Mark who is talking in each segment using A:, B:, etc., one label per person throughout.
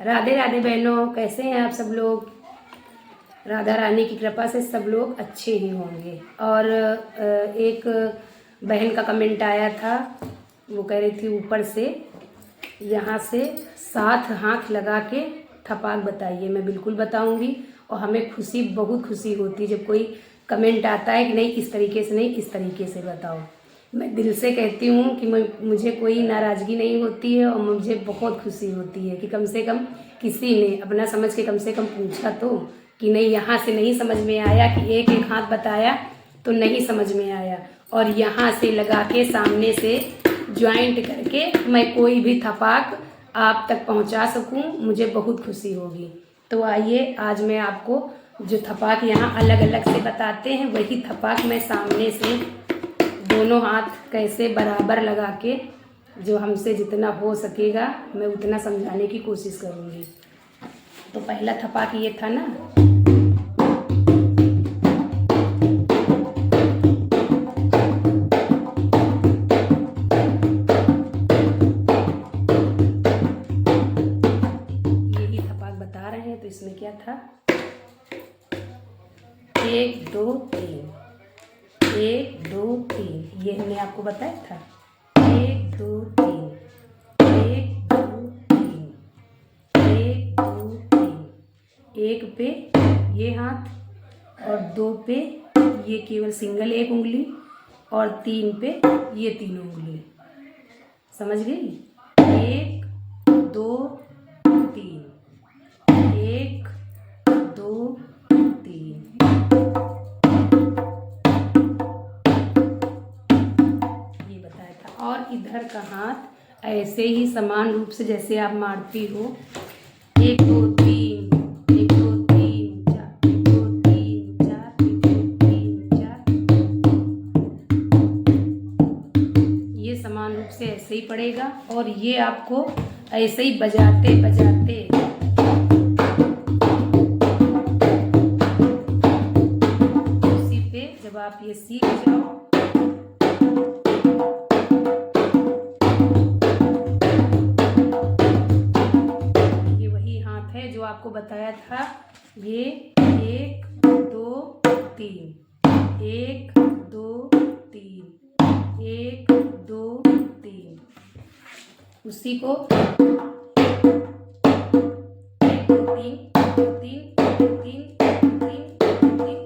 A: राधे राधे बहनों, कैसे हैं आप सब लोग। राधा रानी की कृपा से सब लोग अच्छे ही होंगे। और एक बहन का कमेंट आया था, वो कह रही थी ऊपर से यहाँ से 7 हाथ लगा के थपाक बताइए। मैं बिल्कुल बताऊंगी और हमें खुशी, बहुत खुशी होती है जब कोई कमेंट आता है कि नहीं इस तरीके से नहीं, इस तरीके से बताओ। मैं दिल से कहती हूँ कि मुझे कोई नाराज़गी नहीं होती है और मुझे बहुत खुशी होती है कि कम से कम किसी ने अपना समझ के कम से कम पूछा तो, कि नहीं यहाँ से नहीं समझ में आया, कि एक एक हाथ बताया तो नहीं समझ में आया, और यहाँ से लगा के सामने से ज्वाइंट करके मैं कोई भी थपाक आप तक पहुँचा सकूँ, मुझे बहुत खुशी होगी। तो आइए आज मैं आपको जो थपाक यहाँ अलग अलग से बताते हैं वही थपाक मैं सामने से दोनों हाथ कैसे बराबर लगा के, जो हमसे जितना हो सकेगा मैं उतना समझाने की कोशिश करूँगी। तो पहला थपाक ये था ना, यही थपाक बता रहे हैं। तो इसमें क्या था, 1 2 3, 1 2 3, ये हमने आपको बताया था। 1 2 3, 1 2 3, 1 2 3, 1 पे ये हाथ और 2 पे ये केवल सिंगल 1 उंगली और 3 पे ये 3 उंगली। समझ गई? 1 2 3, 1 2 3। ये बताया था। और इधर का हाथ ऐसे ही समान रूप से जैसे आप मारती हो, 1 2 3, 1 2 3 4, 1 2 3 4, 1 2 3 4। ये समान रूप से ऐसे ही पड़ेगा और ये आपको ऐसे ही बजाते बजाते उसी पे जब आप ये सीख जाओ, ये वही हाथ है जो आपको बताया था। ये 1 2 3, 1 2 3, 1 2 3, उसी को 1 2 3 2 3 2 3 2 3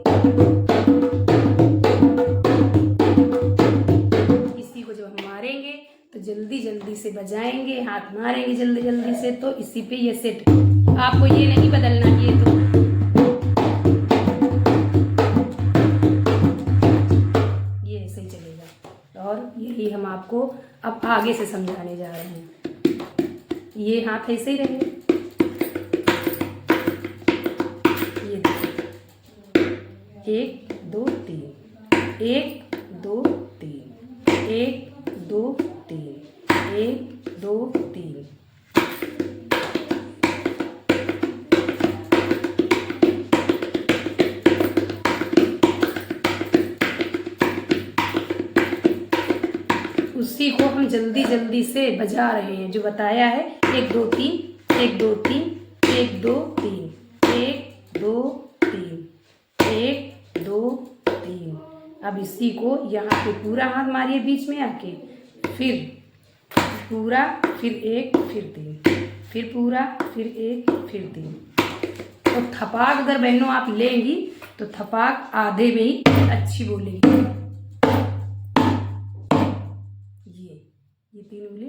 A: 3। इसी को जब हम मारेंगे तो जल्दी जल्दी से बजाएंगे, हाथ मारेंगे जल्दी जल्दी से, तो इसी पे ये सेट। आपको ये नहीं बदलना, ये तो ये ऐसे ही चलेगा। और यही हम आपको अब आगे से समझाने जा रहे हैं। ये हाथ ऐसे ही रहेंगे, ये देखिए 1 2 3, 1 2 3, 1 2 3, 1 2 3। उसी को हम जल्दी जल्दी से बजा रहे हैं जो बताया है। 1 2 3, 1 2 3, 1 2 3, 1 2 3, 1 2 3। अब इसी को यहाँ पे पूरा हाथ मारिए बीच में आके, फिर पूरा, फिर 1, फिर 3, फिर पूरा, फिर 1, फिर 3। तो थपाक अगर बहनों आप लेंगी तो थपाक आधे में ही अच्छी बोलेगी। ये 3 उंगली,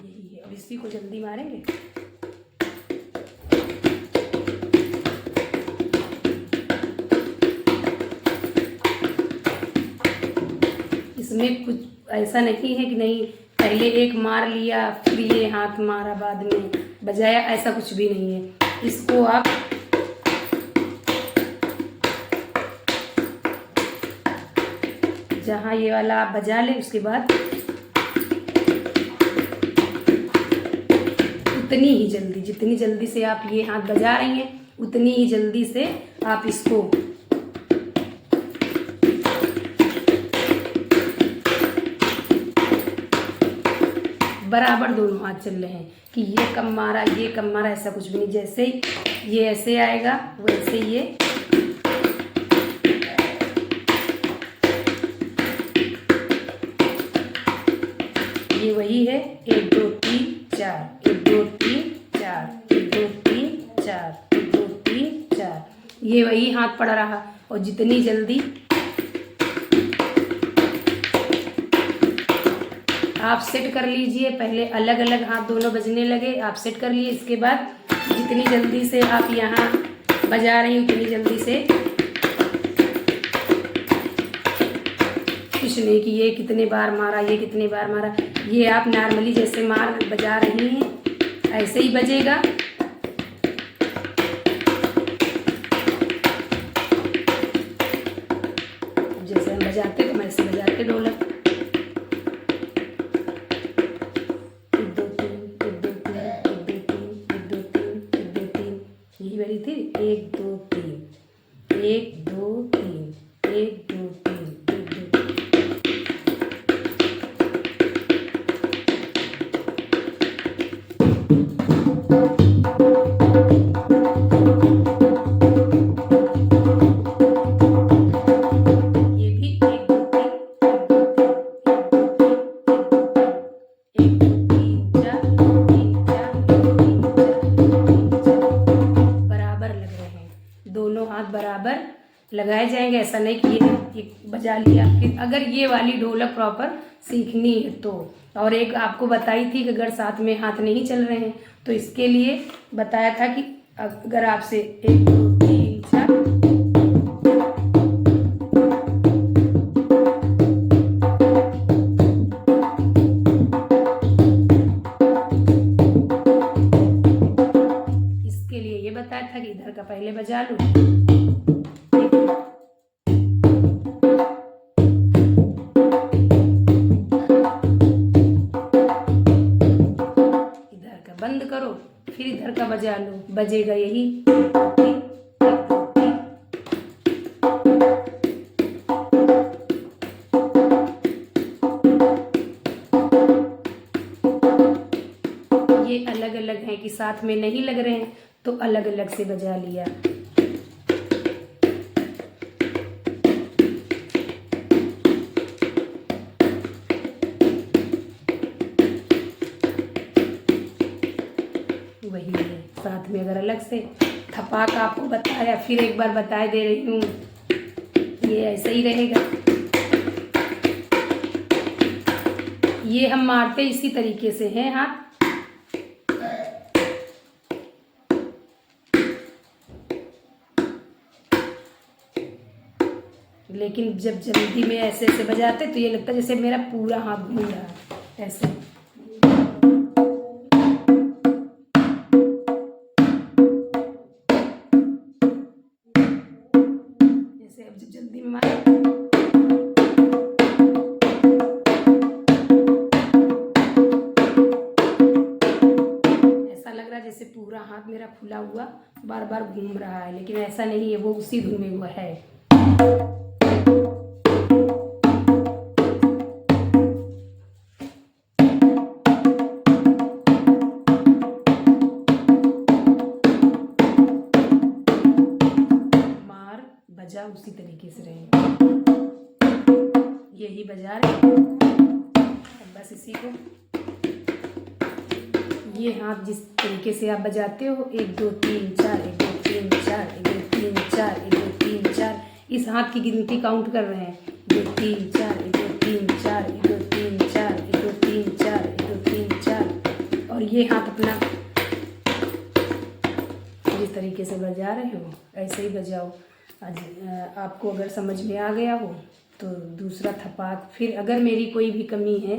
A: यही है। अब इसी को जल्दी मारेंगे। इसमें कुछ ऐसा नहीं है कि नहीं पहले एक मार लिया फिर ये हाथ मारा बाद में बजाया, ऐसा कुछ भी नहीं है। इसको आप जहाँ ये वाला आप बजा लें, उसके बाद उतनी ही जल्दी, जितनी जल्दी से आप ये हाथ बजा रही हैं उतनी ही जल्दी से आप इसको बराबर दोनों हाथ चल रहे हैं कि ये कम मारा ये कम मारा, ऐसा कुछ भी नहीं। जैसे ये ऐसे आएगा वैसे ये वही है 1 2 3 4, 1 2 3 4, 1 2 3 4, 1 2 3 4, ये वही हाथ पड़ा रहा। और जितनी जल्दी आप सेट कर लीजिए, पहले अलग अलग हाथ दोनों बजने लगे, आप सेट कर लिए। इसके बाद जितनी जल्दी से आप यहाँ बजा रही हैं उतनी जल्दी से, कुछ नहीं कि ये कितने बार मारा ये कितने बार मारा, ये आप नॉर्मली जैसे बजा रही हैं ऐसे ही बजेगा। जैसे हम बजाते तो मैं ऐसे बजाते ढोलक। 1 2 3 1 2 3 1 2 3 1 2 3 1 2 3, यही वाली थी 1 2 3 1 2 3 1 2 3 1 2 3। दोनों हाथ बराबर लगाए जाएंगे, ऐसा नहीं कि ये बजा लिया। फिर अगर ये वाली ढोलक प्रॉपर सीखनी है तो, और एक आपको बताई थी कि अगर साथ में हाथ नहीं चल रहे हैं तो इसके लिए बताया था कि अगर आपसे 1 2 3 4 इसके लिए ये बताया था कि इधर का पहले बजा लो, बंद करो, फिर इधर का बजा लो, बजेगा यही। ये अलग अलग हैं कि साथ में नहीं लग रहे हैं तो अलग अलग से बजा लिया। वही है, साथ में अगर अलग से थपाक आपको बताया, फिर एक बार बता दे रही हूँ, ये ऐसे ही रहेगा। ये हम मारते इसी तरीके से हैं हाथ, लेकिन जब जल्दी में ऐसे ऐसे बजाते तो ये लगता है जैसे मेरा पूरा हाथ घूम रहा है ऐसे। अब जब जल्दी में मारे ऐसा लग रहा है जैसे पूरा हाथ मेरा फुला हुआ बार बार घूम रहा है, लेकिन ऐसा नहीं है, वो उसी धुन में हुआ है। बजा उसी तरीके से रहे, यही बजा रहे। अब बस इसी को, ये हाथ जिस तरीके से आप बजाते हो 1 2 3 4 1 2 3 4 1 2 3 4 1 2 3 4, इस हाथ की गिनती काउंट कर रहे हैं। 2 3 4 1 2 3 4 1 2 3 4 1 2 3 4 1 2 3 4, और ये हाथ अपना जिस तरीके से बजा रहे हो ऐसे ही बजाओ। आज आपको अगर समझ में आ गया हो तो दूसरा थपाक, फिर अगर मेरी कोई भी कमी है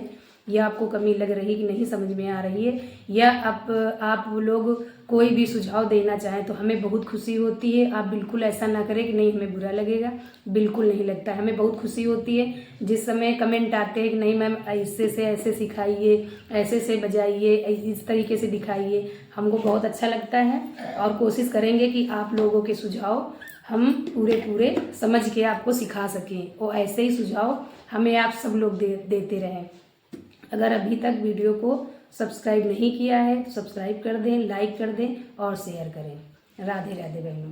A: या आपको कमी लग रही कि नहीं समझ में आ रही है, या आप लोग कोई भी सुझाव देना चाहें तो हमें बहुत खुशी होती है। आप बिल्कुल ऐसा ना करें कि नहीं हमें बुरा लगेगा, बिल्कुल नहीं लगता है, हमें बहुत खुशी होती है जिस समय कमेंट आते हैं कि नहीं मैम ऐसे से ऐसे सिखाइए, ऐसे से बजाइए, इस तरीके से दिखाइए, हमको बहुत अच्छा लगता है। और कोशिश करेंगे कि आप लोगों के सुझाव हम पूरे समझ के आपको सिखा सकें और ऐसे ही सुझाव हमें आप सब लोग देते रहें। अगर अभी तक वीडियो को सब्सक्राइब नहीं किया है, सब्सक्राइब कर दें, लाइक कर दें और शेयर करें। राधे राधे बहनों।